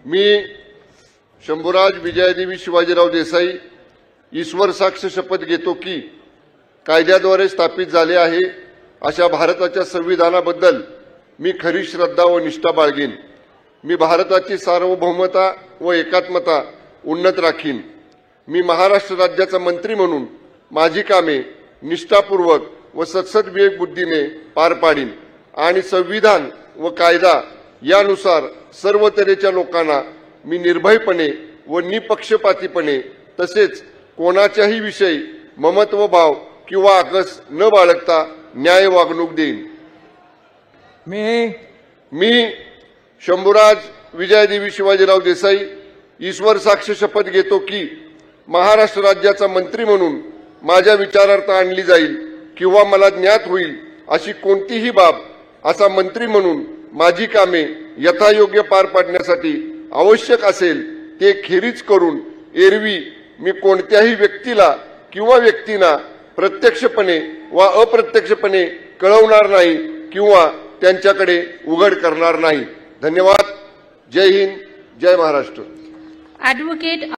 मी शंभूराज विजयादेवी शिवाजीराव देसाई ईश्वर साक्ष शपथ घेतो की कायद्याद्वारे स्थापित झाले आहे अशा भारताच्या संविधानाबद्दल मी खरी श्रद्धा व निष्ठा बाळगेन। मी भारताची सार्वभौमता व एकात्मता उन्नत राखीन। मी महाराष्ट्र राज्याचा मंत्री म्हणून माझी कामे निष्ठापूर्वक व सत्सद विवेक बुद्धीने पार पाडीन आणि संविधान व कायदा यानुसार सर्व तऱ्हेच्या लोकांना मी निर्भयपणे व निपक्षपातीपणे तसेच कोणाच्याही विषयी ममत्व भाव किंवा आकस न बाळगता न्याय वागणूक देईन। मी शंभूराज विजयादेवी शिवाजीराव देसाई ईश्वर साक्ष शपथ घेतो की महाराष्ट्र राज्याचा मंत्री म्हणून माझ्या विचारार्थ आणली जाईल किंवा मला ज्ञात होईल अशी कोणतीही बाब असा मंत्री म्हणून माझी कामे यथायोग्य पार पाडण्यासाठी आवश्यक असेल ते खेरीज करून एरवी मी कोणत्याही व्यक्तीला किंवा व्यक्तींना प्रत्यक्षपणे वा अप्रत्यक्षपणे कळवणार नाही किंवा त्यांच्याकडे उघड करणार नाही। धन्यवाद। जय हिंद, जय महाराष्ट्र। ॲडव्होकेट